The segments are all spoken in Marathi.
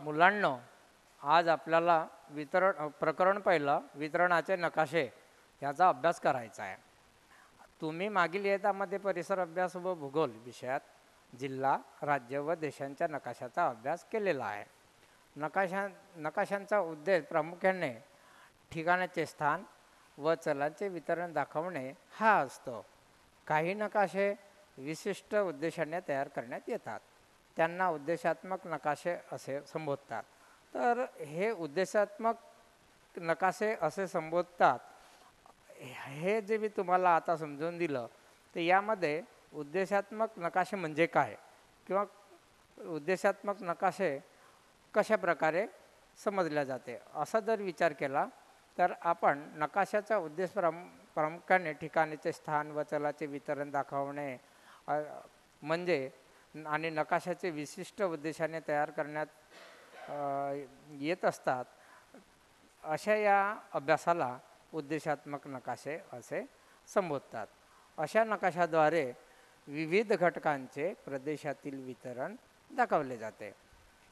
मुलांनो, आज आपल्याला प्रकरण पहिलं वितरणाचे नकाशे याचा अभ्यास करायचा आहे. तुम्ही मागील इयत्तामध्ये परिसर अभ्यास व भूगोल विषयात जिल्हा, राज्य व देशांच्या नकाशाचा अभ्यास केलेला आहे. नकाशांचा उद्देश प्रामुख्याने ठिकाणाचे स्थान व चलांचे वितरण दाखवणे हा असतो. काही नकाशे विशिष्ट उद्देशाने तयार करण्यात येतात. त्यांना उद्देशात्मक नकाशे असे संबोधतात. तर हे उद्देशात्मक नकाशे असे संबोधतात. हे जे मी तुम्हाला आता समजून दिलं, तर यामध्ये उद्देशात्मक नकाशे म्हणजे काय किंवा उद्देशात्मक नकाशे कशा प्रकारे समजल्या जाते असा जर विचार केला तर आपण नकाशाचा उद्देश प्रामुख्याने ठिकाणाचे स्थान व चलाचे वितरण दाखवणे म्हणजे आणि नकाशाचे विशिष्ट उद्देशाने तयार करण्यात येत असतात. अशा या अभ्यासाला उद्देशात्मक नकाशे असे संबोधतात. अशा नकाशाद्वारे विविध घटकांचे प्रदेशातील वितरण दाखवले जाते.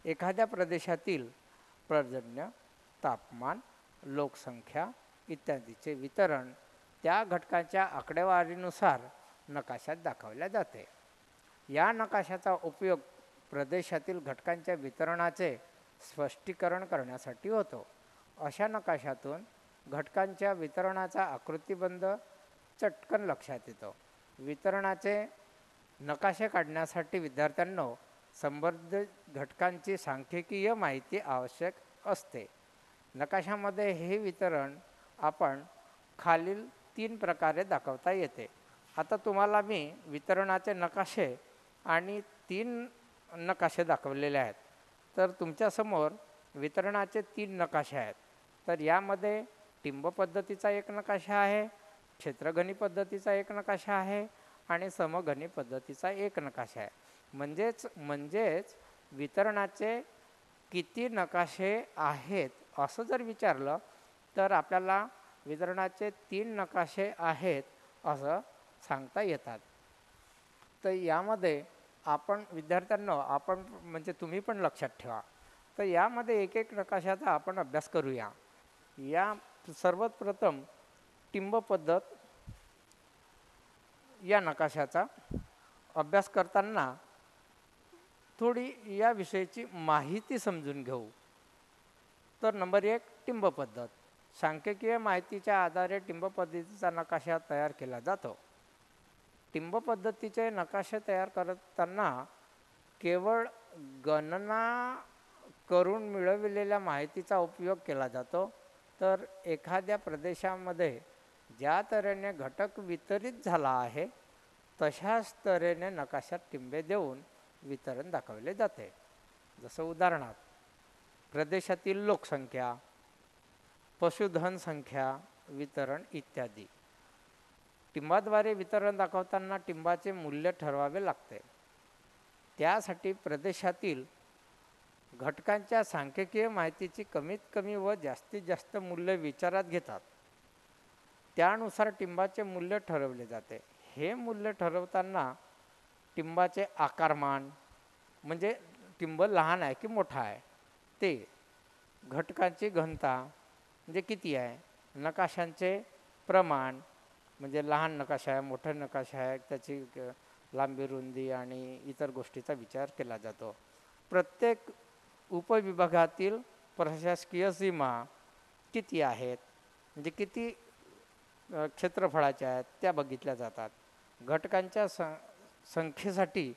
एखाद्या प्रदेशातील पर्जन्य, तापमान, लोकसंख्या इत्यादीचे वितरण त्या घटकांच्या आकडेवारीनुसार नकाशात दाखवले जाते. या नकाशाचा उपयोग प्रदेशातील घटकांच्या वितरणाचे स्पष्टीकरण करण्यासाठी होतो. अशा नकाशातून घटकांच्या वितरणाचा आकृतिबंध चटकन लक्षात येतो. वितरणाचे नकाशे काढण्यासाठी विद्यार्थ्यांना संबंधित घटकांची सांख्यिकीय माहिती आवश्यक असते. नकाशामध्ये हे वितरण आपण खालील 3 प्रकारे दाखवता येते. आता तुम्हाला मी वितरणाचे नकाशे आणि 3 नकाशे दाखवलेले आहेत. तर तुमच्यासमोर वितरणाचे 3 नकाशे आहेत. तर यामध्ये टिंब पद्धतीचा एक नकाशा आहे, क्षेत्रगणी पद्धतीचा एक नकाशा आहे आणि समगणी पद्धतीचा एक नकाशा आहे. म्हणजेच वितरणाचे किती नकाशे आहेत असं जर विचारलं तर आपल्याला वितरणाचे 3 नकाशे आहेत असं सांगता येतात. तर यामध्ये आपण विद्यार्थ्यांना म्हणजे तुम्ही पण लक्षात ठेवा. तर यामध्ये एक नकाशाचा आपण अभ्यास करूया. या सर्वात प्रथम टिंब पद्धत या नकाशाचा अभ्यास करताना थोडी या विषयीची माहिती समजून घेऊ. तर नंबर 1 टिंब पद्धत. सांख्यिकीय माहितीच्या आधारे टिंब पद्धतीचा नकाशा तयार केला जातो. टिंब पद्धतीचे नकाशे तयार करताना केवळ गणना करून मिळविलेल्या माहितीचा उपयोग केला जातो. तर एखाद्या प्रदेशामध्ये ज्या तऱ्हेने घटक वितरित झाला आहे तशाच तऱ्हेने नकाशात टिंबे देऊन वितरण दाखवले जाते. जसं उदाहरणार्थ प्रदेशातील लोकसंख्या, पशुधन संख्या, वितरण इत्यादी. टिंबाद्वारे वितरण दाखवताना टिंबाचे मूल्य ठरवावे लागते. त्यासाठी प्रदेशातील घटकांच्या सांख्यिकीय माहितीची कमीत कमी व जास्तीत जास्त मूल्य विचारात घेतात. त्यानुसार टिंबाचे मूल्य ठरवले जाते. हे मूल्य ठरवताना टिंबाचे आकारमान म्हणजे टिंब लहान आहे की मोठा आहे ते, घटकांची घनता म्हणजे किती आहे, नकाशांचे प्रमाण म्हणजे लहान नकाशा आहे, मोठा नकाशा आहे, त्याची लांबी, रुंदी आणि इतर गोष्टीचा विचार केला जातो. प्रत्येक उपविभागातील प्रशासकीय सीमा किती आहेत म्हणजे किती क्षेत्रफळाच्या आहेत त्या बघितल्या जातात. घटकांच्या संख्येसाठी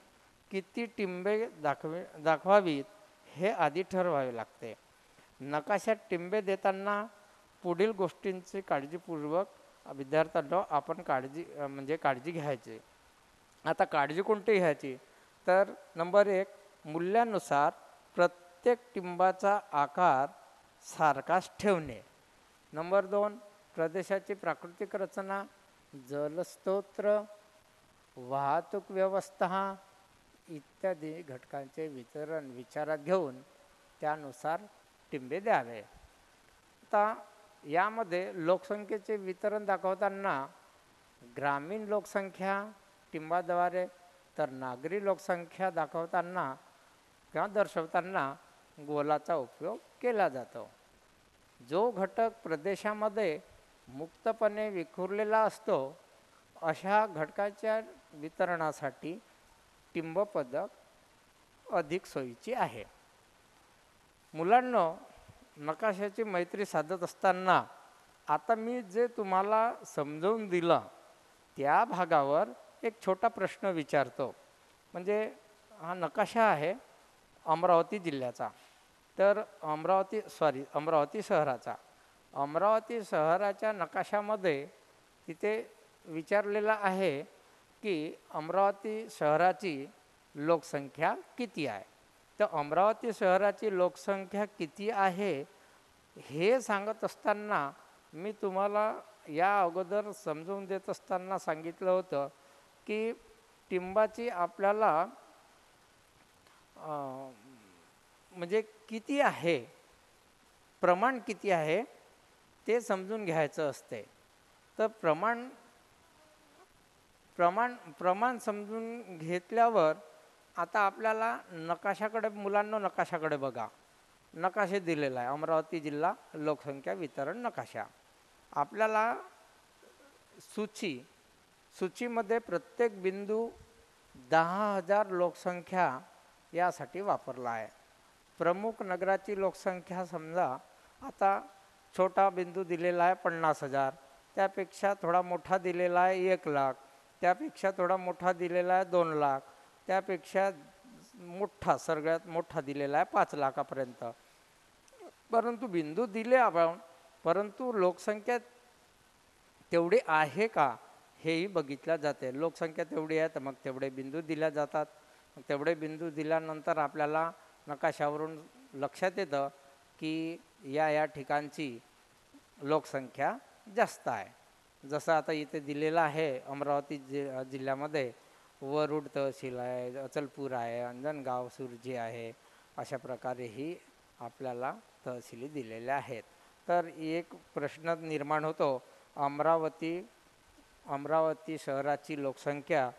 किती टिंबे दाखवावीत हे आधी ठरवावे लागते. नकाशात टिंबे देताना पुढील गोष्टींची काळजीपूर्वक विद्यार्थ्यांना आपण काळजी घ्यायची. आता काळजी कोणती घ्यायची तर नंबर 1 मूल्यानुसार प्रत्येक टिंबाचा आकार सारखाच ठेवणे. नंबर 2 प्रदेशाची प्राकृतिक रचना, जलस्रोत, वाहतूक व्यवस्था इत्यादी घटकांचे वितरण विचारात घेऊन त्यानुसार टिंबे द्यावे. आता यामध्ये लोकसंख्येचे वितरण दाखवताना ग्रामीण लोकसंख्या टिंबाद्वारे तर नागरी लोकसंख्या दाखवताना किंवा दर्शवताना गोलाचा उपयोग केला जातो. जो घटक प्रदेशामध्ये मुक्तपणे विखुरलेला असतो अशा घटकाच्या वितरणासाठी टिंब पद्धत अधिक सोयीची आहे. मुलांनो, नकाशाची मैत्री साधत असताना आता मी जे तुम्हाला समजावून दिलं त्या भागावर एक छोटा प्रश्न विचारतो. म्हणजे हा नकाशा आहे अमरावती जिल्ह्याचा, तर अमरावती शहराचा. अमरावती शहराच्या नकाशामध्ये तिथे विचारलेलं आहे की अमरावती शहराची लोकसंख्या किती आहे. तर अमरावती शहराची लोकसंख्या किती आहे हे सांगत असताना मी तुम्हाला या अगोदर समजून देत असताना सांगितलं होतं की टिंबाची आपल्याला म्हणजे किती आहे, प्रमाण किती आहे ते समजून घ्यायचं असते. तर प्रमाण समजून घेतल्यावर आता आपल्याला नकाशाकडे, मुलांना नकाशाकडे बघा. नकाशे दिलेला आहे अमरावती जिल्हा लोकसंख्या वितरण नकाशा. आपल्याला सूचीमध्ये प्रत्येक बिंदू 10,000 लोकसंख्या यासाठी वापरला आहे. प्रमुख नगराची लोकसंख्या समजा आता छोटा बिंदू दिलेला आहे 50,000, त्यापेक्षा थोडा मोठा दिलेला आहे 1,00,000, त्यापेक्षा थोडा मोठा दिलेला आहे 2,00,000, त्यापेक्षा मोठा सगळ्यात मोठा दिलेला आहे 5,00,000पर्यंत. परंतु बिंदू दिले आपण, परंतु लोकसंख्या तेवढी आहे का हेही बघितल्या जाते. लोकसंख्या तेवढी आहे तर मग तेवढे बिंदू दिल्या जातात. मग तेवढे बिंदू दिल्यानंतर आपल्याला नकाशावरून लक्षात येतं की या ठिकाणची लोकसंख्या जास्त आहे. जसं आता इथे दिलेलं आहे अमरावती जिल्ह्यामध्ये वरुड तहसील आहे, अचलपूर आहे, अंजनगाव सुरजी आहे, अशा प्रकारेही आपल्याला तहसीली दिलेल्या आहेत. तर एक प्रश्न निर्माण होतो, अमरावती शहराची लोकसंख्या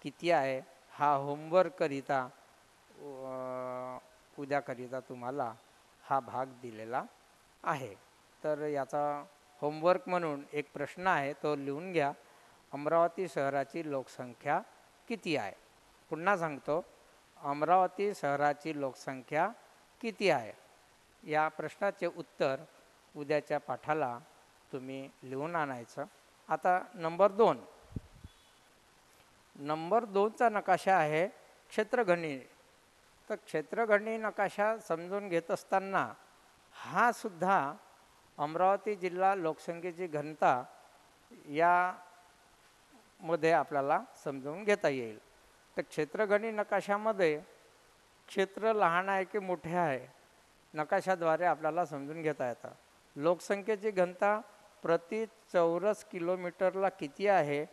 किती आहे. हा होमवर्ककरिता उद्याकरिता तुम्हाला हा भाग दिलेला आहे. तर याचा होमवर्क म्हणून एक प्रश्न आहे, तो लिहून घ्या. अमरावती शहराची लोकसंख्या किती आहे. पुन्हा सांगतो, अमरावती शहराची लोकसंख्या किती आहे. या प्रश्नाचे उत्तर उद्याच्या पाठाला तुम्ही लिहून आणायचं. आता नंबर 2चा नकाशा आहे क्षेत्रगणित. तर क्षेत्रगणित नकाशा समजून घेत असताना हा सुद्धा अमरावती जिल्हा लोकसंख्येची घनता यामध्ये आपल्याला समजून घेता येईल. तर क्षेत्रगणित नकाशामध्ये क्षेत्र लहान आहे की मोठे आहे नकाशाद्वारे आपल्याला समजून घेता येतं. लोकसंख्येची घनता प्रति चौरस किलोमीटरला किती आहे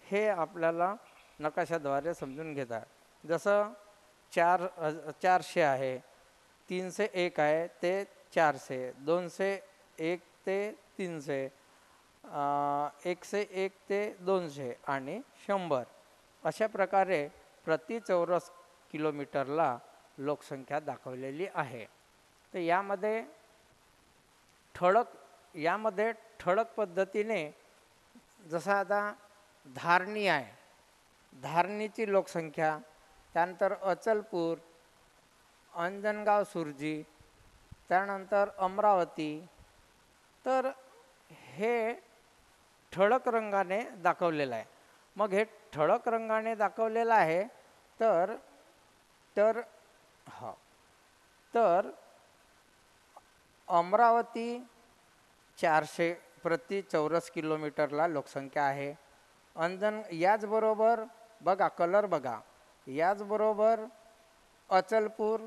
हे आपल्याला नकाशाद्वारे समजून घेता. जसं 400 आहे, 301 आहे ते 400, 201 ते 300, 101 ते 200 आणि 100 अशा प्रकारे प्रति चौरस किलोमीटरला लोकसंख्या दाखवलेली आहे. तर यामध्ये ठळक पद्धतीने जसं आता धारणी आहे, धारणीची लोकसंख्या, त्यानंतर अचलपूर, अंजनगाव सुरजी, त्यानंतर अमरावती, तर हे ठळक रंगाने दाखवलेलं आहे. मग हे ठळक रंगाने दाखवलेलं आहे तर अमरावती 400 प्रति चौरस किलोमीटरला लोकसंख्या आहे. याचबरोबर बघा, कलर बघा, याचबरोबर अचलपूर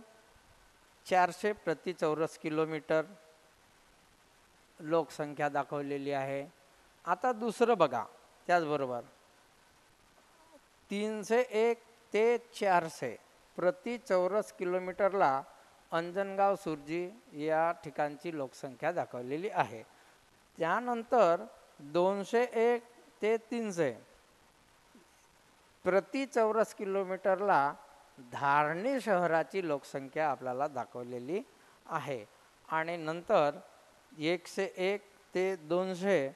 400 प्रति चौरस किलोमीटर लोकसंख्या दाखवलेली आहे. आता दुसरं बघा, त्याचबरोबर 301 ते 400 प्रति चौरस किलोमीटरला अंजनगाव सुरजी या ठिकाणची लोकसंख्या दाखवलेली आहे. त्यानंतर 201 ते 300 प्रति चौरस किलोमीटरला धारणी शहराची लोकसंख्या आपल्याला दाखवलेली आहे. आणि नंतर 101 ते 200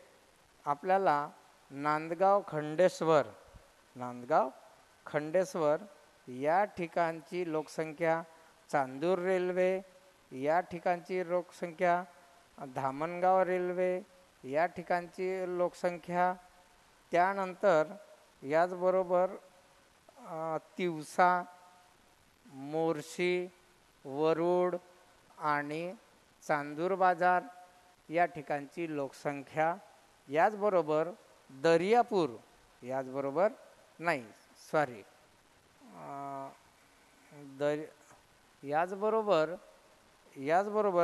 आपल्याला नांदगाव खंडेश्वर या ठिकाणची लोकसंख्या, चांदूर रेल्वे या ठिकाणची लोकसंख्या, धामणगाव रेल्वे या ठिकाणची लोकसंख्या, त्यानंतर याचबरोबर तिवसा, मोर्शी, वरुड आणि चांदूर बाजार या ठिकाणची लोकसंख्या, याचबरोबर दर्यापूर, याचबरोबर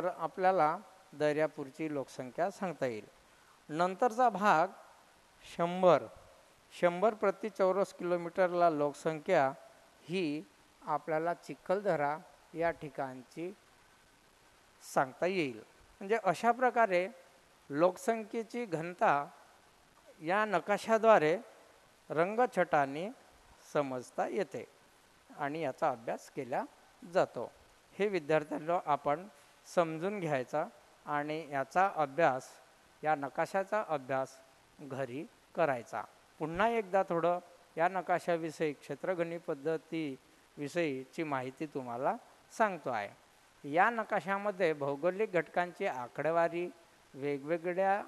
आपल्याला दर्यापूरची लोकसंख्या सांगता येईल. नंतरचा भाग 100 प्रति चौरस किलोमीटरला लोकसंख्या ही आपल्याला चिखलदरा या ठिकाणची सांगता येईल. म्हणजे अशा प्रकारे लोकसंख्येची घनता या नकाशाद्वारे रंगछटाने समजता येते आणि याचा अभ्यास केला जातो. हे विद्यार्थ्यांना आपण समजून घ्यायचा आणि याचा अभ्यास, या नकाशाचा अभ्यास घरी करायचा. पुन्हा एकदा थोडं या नकाशाविषयी, क्षेत्रगणित पद्धतीविषयीची माहिती तुम्हाला सांगतो आहे. या नकाशामध्ये भौगोलिक घटकांची आकडेवारी वेगवेगळ्या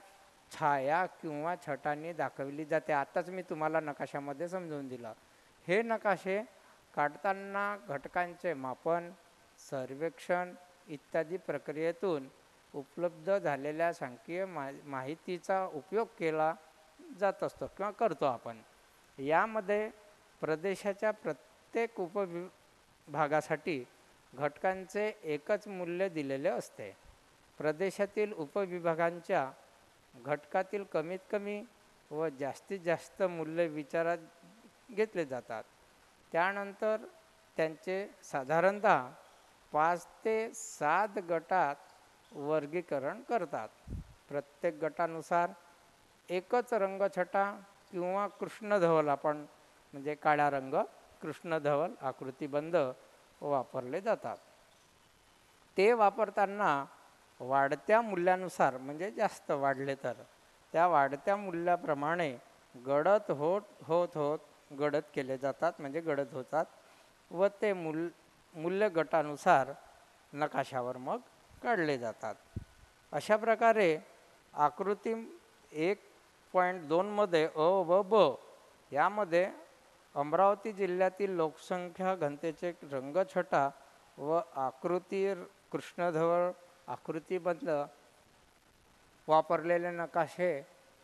छाया किंवा छटांनी दाखवली जाते. आताच मी तुम्हाला नकाशामध्ये समजून दिलं. हे नकाशे काढताना घटकांचे मापन, सर्वेक्षण इत्यादी प्रक्रियेतून उपलब्ध झालेल्या सांख्यिकीय माहितीचा उपयोग केला जात असतो किंवा करतो आपण. यामध्ये प्रदेशाच्या प्रत्येक उपविभागासाठी घटकांचे एकच मूल्य दिलेले असते. प्रदेशातील उपविभागांच्या घटकातील कमीत कमी व जास्तीत जास्त मूल्य विचारात घेतले जातात. त्यानंतर त्यांचे साधारणतः 5 ते 7 गटात वर्गीकरण करतात. प्रत्येक गटानुसार एकच रंगछटा किंवा कृष्णधवल, आपण म्हणजे काळा रंग, कृष्णधवल आकृतिबंध वापरले जातात. ते वापरताना वाढत्या मूल्यानुसार, म्हणजे जास्त वाढले तर त्या वाढत्या मूल्याप्रमाणे गडद होत गडद केले जातात, म्हणजे गडद होतात व ते मूल्य गटानुसार नकाशावर मग काढले जातात. अशा प्रकारे आकृती 1.2 मध्ये अ व ब यामध्ये अमरावती जिल्ह्यातील लोकसंख्या घनतेचे रंगछटा व आकृती कृष्णधवल आकृतिबंध वापरलेले नकाशे,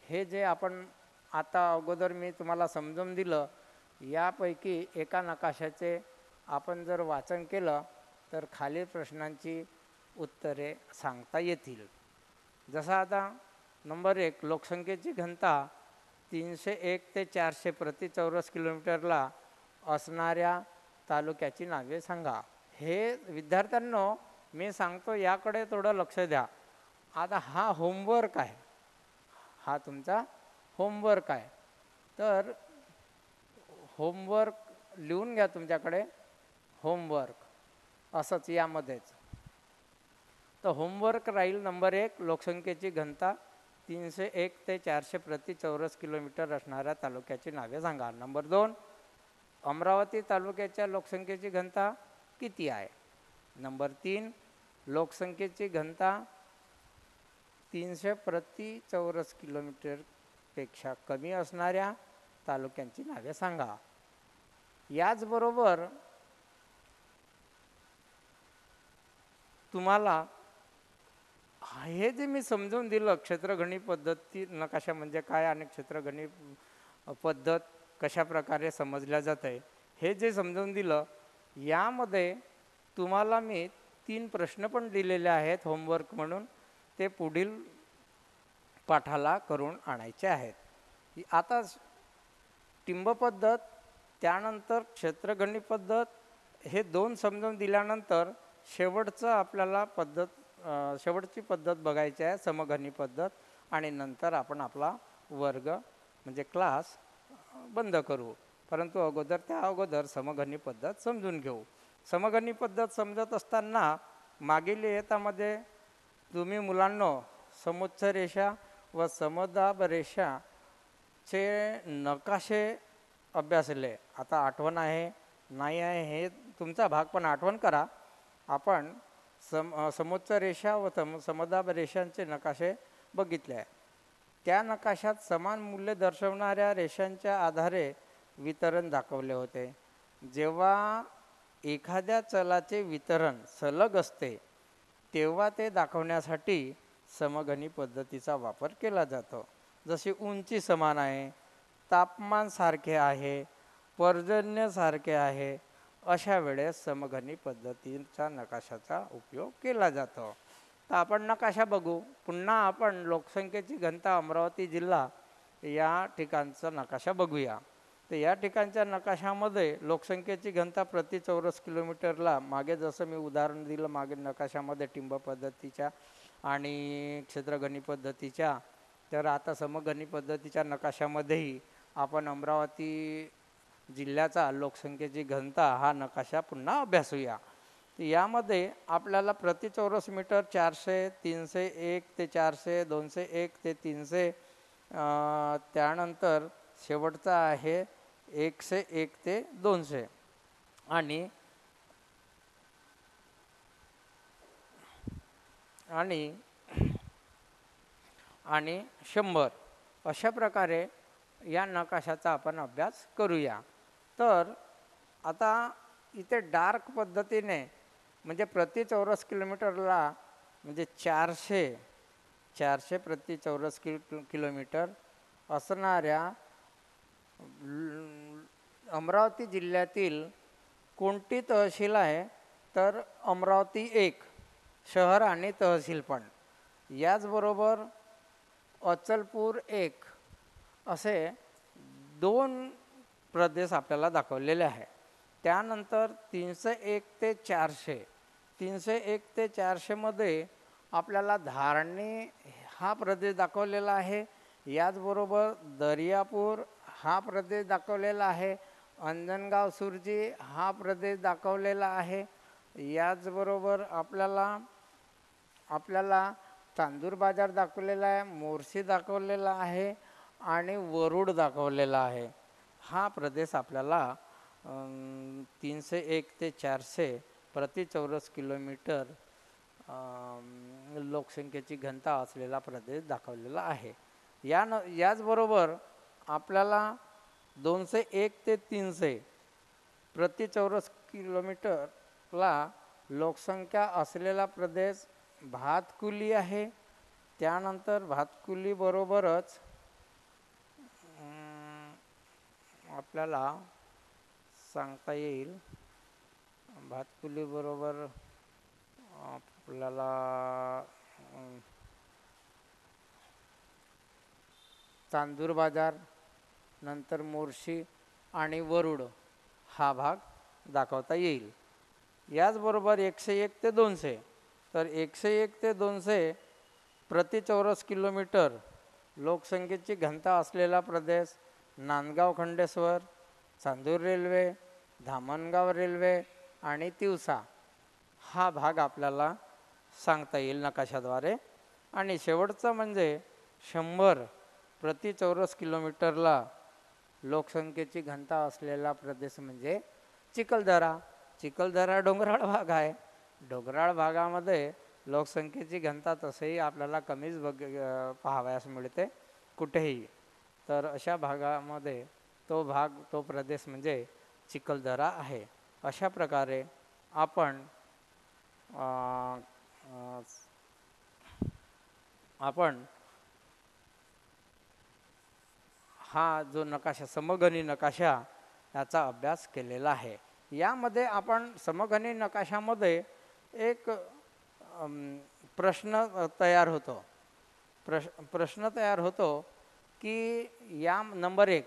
हे जे आपण आता अगोदर मी तुम्हाला समजून दिलं, यापैकी एका नकाशाचे आपण जर वाचन केलं तर खालील प्रश्नांची उत्तरे सांगता येतील. जसं आता नंबर 1, लोकसंख्येची घनता 301 ते 400 प्रति चौरस किलोमीटरला असणाऱ्या तालुक्याची नावे सांगा. हे विद्यार्थ्यांनो मी सांगतो, याकडे थोडं लक्ष द्या. आता हा होमवर्क आहे, हा तुमचा होमवर्क आहे. तर होमवर्क लिहून घ्या तुमच्याकडे, होमवर्क असंच यामध्येच. तर होमवर्क राहील नंबर 1, लोकसंख्येची घनता 301 ते 400 प्रति चौरस किलोमीटर असणाऱ्या तालुक्याची नावे सांगा. नंबर 2, अमरावती तालुक्याच्या लोकसंख्येची घनता किती आहे. नंबर 3, लोकसंख्येची घनता 300 प्रति चौरस किलोमीटरपेक्षा कमी असणाऱ्या तालुक्यांची नावे सांगा. याचबरोबर तुम्हाला हे जे मी समजून दिलं, क्षेत्रगणित पद्धती नकाशा म्हणजे काय आणि क्षेत्रगणित पद्धत कशा प्रकारे समजल्या जाते, हे जे समजून दिलं, यामध्ये तुम्हाला मी 3 प्रश्न पण दिलेले आहेत होमवर्क म्हणून. ते पुढील पाठाला करून आणायचे आहेत. आता टिंब पद्धत, त्यानंतर क्षेत्रगणित पद्धत, हे 2 समजून दिल्यानंतर शेवटचं आपल्याला शेवटची पद्धत बघायची आहे, समगणित पद्धत. आणि नंतर आपण आपला वर्ग म्हणजे क्लास बंद करू. परंतु त्या अगोदर समघनी पद्धत समजून घेऊ. समघनी पद्धत समजत असताना मागील इयत्तामध्ये तुम्ही मुलांनो समुच्च रेषा व समदाब रेषाचे नकाशे अभ्यासले. आता आठवण आहे नाही आहे हे तुमचा भाग, पण आठवण करा. आपण समुच्च रेषा व समदाब रेषांचे नकाशे बघितले आहे. त्या नकाशात समान मूल्य दर्शवणाऱ्या रेषांच्या आधारे वितरण दाखवले होते. जेव्हा एखाद्या चलाचे वितरण सलग असते तेव्हा ते दाखवण्यासाठी समघनी पद्धतीचा वापर केला जातो. जशी उंची समान आहे, तापमान सारखे आहे, पर्जन्य सारखे आहे, अशा वेळेस समघनी पद्धतीचा नकाशाचा उपयोग केला जातो. तर आपण नकाशा बघू. पुन्हा आपण लोकसंख्येची घनता अमरावती जिल्हा या ठिकाणचा नकाशा बघूया. तर या ठिकाणच्या नकाशामध्ये लोकसंख्येची घनता प्रति चौरस किलोमीटरला, मागे जसं मी उदाहरण दिलं मागील नकाशामध्ये टिंब पद्धतीच्या आणि क्षेत्रगणी पद्धतीच्या, तर आता समघनी पद्धतीच्या नकाशामध्येही आपण अमरावती जिल्ह्याचा लोकसंख्येची घनता हा नकाशा पुन्हा अभ्यासूया. यामध्ये आपल्याला प्रति चौरस मीटर 400, 301 ते 400, 201 ते 300, त्यानंतर शेवटचा आहे 101 ते 200 आणि 100 अशा प्रकारे या नकाशाचा आपण अभ्यास करूया. तर आता इथे डार्क पद्धतीने म्हणजे प्रति चौरस किलोमीटरला म्हणजे 400 प्रति चौरस किलोमीटर असणाऱ्या अमरावती जिल्ह्यातील कोणती तहसील आहे, तर अमरावती 1 शहर आणि तहसील पण, याचबरोबर अचलपूर 1 असे 2 प्रदेश आपल्याला दाखवलेले आहे. त्यानंतर 301 ते 400 मध्ये आपल्याला धारणी हा प्रदेश दाखवलेला आहे. याचबरोबर दर्यापूर हा प्रदेश दाखवलेला आहे. अंजनगाव सुरजी हा प्रदेश दाखवलेला आहे. याचबरोबर आपल्याला चांदूर बाजार दाखवलेला आहे, मोर्शी दाखवलेला आहे आणि वरुड दाखवलेला आहे. हा प्रदेश आपल्याला 301 ते 400 प्रति चौरस किलोमीटर लोकसंख्येची घनता असलेला प्रदेश दाखवलेला आहे. याचबरोबर आपल्याला 201 ते 300 प्रति चौरस किलोमीटरला लोकसंख्या असलेला प्रदेश भातकुली आहे. त्यानंतर भातकुली बरोबरच आपल्याला सांगता येईल, भातकुली बरोबर आपल्याला चांदूर बाजार, नंतर मोर्शी आणि वरुड हा भाग दाखवता येईल. याचबरोबर 101 ते 200, तर 101 ते 200 प्रति चौरस किलोमीटर लोकसंख्येची घनता असलेला प्रदेश नांदगाव खंडेश्वर, चांदूर रेल्वे, धामणगाव रेल्वे आणि तिवसा हा भाग आपल्याला सांगता येईल नकाशाद्वारे. आणि शेवटचं म्हणजे 100 प्रति चौरस किलोमीटरला लोकसंख्येची घनता असलेला प्रदेश म्हणजे चिखलदरा डोंगराळ भाग आहे. डोंगराळ भागामध्ये लोकसंख्येची घनता तसेही आपल्याला कमीच पाहावयास मिळते कुठेही. तर अशा भागामध्ये तो प्रदेश म्हणजे चिखलदरा आहे. अशा प्रकारे आपण हा जो नकाशा समघनी नकाशा याचा अभ्यास केलेला आहे. यामध्ये आपण समघनी नकाशामध्ये एक प्रश्न तयार होतो की या नंबर 1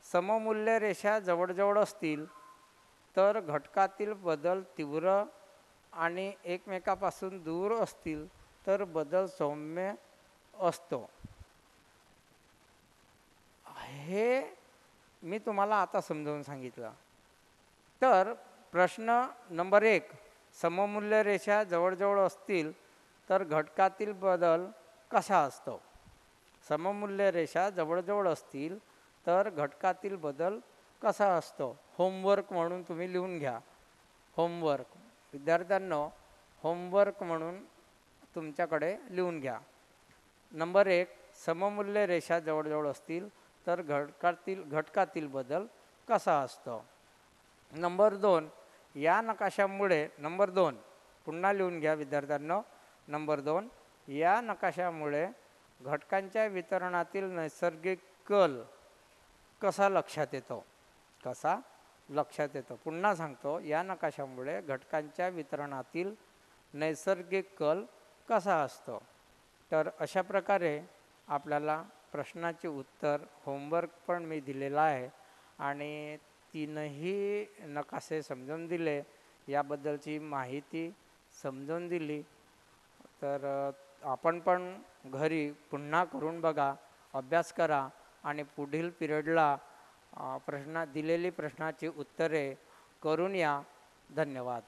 सममूल्य रेषा जवळजवळ असतील तर घटकातील बदल तीव्र आणि एकमेकापासून दूर असतील तर बदल सौम्य असतो. हे मी तुम्हाला आता समजावून सांगितलं. तर प्रश्न नंबर 1, सममूल्य रेषा जवळजवळ असतील तर घटकातील बदल कसा असतो? सममूल्य रेषा जवळजवळ असतील तर घटकातील बदल कसा असतो? होमवर्क म्हणून तुम्ही लिहून घ्या. होमवर्क विद्यार्थ्यांनो, होमवर्क म्हणून तुमच्याकडे लिहून घ्या. नंबर 1, सममूल्य रेषा जवळजवळ असतील तर घटकातील बदल कसा असतो? नंबर 2, या नकाशामुळे नंबर 2 पुन्हा लिहून घ्या विद्यार्थ्यांनो. नंबर 2, या नकाशामुळे घटकांच्या वितरणातील नैसर्गिक कल कसा लक्षात येतो? कसा लक्षात येतो? पुन्हा सांगतो, या नकाशामुळे घटकांच्या वितरणातील नैसर्गिक कल कसा असतो? तर अशा प्रकारे आपल्याला प्रश्नाचे उत्तर होमवर्क पण मी दिलेला आहे आणि 3ही नकाशे समजावून दिले, याबद्दलची माहिती समजावून दिली. तर आपण पण घरी पुन्हा करून बघा, अभ्यास करा आणि पुढील पिरियडला दिलेली प्रश्नाची उत्तरे करून या. धन्यवाद.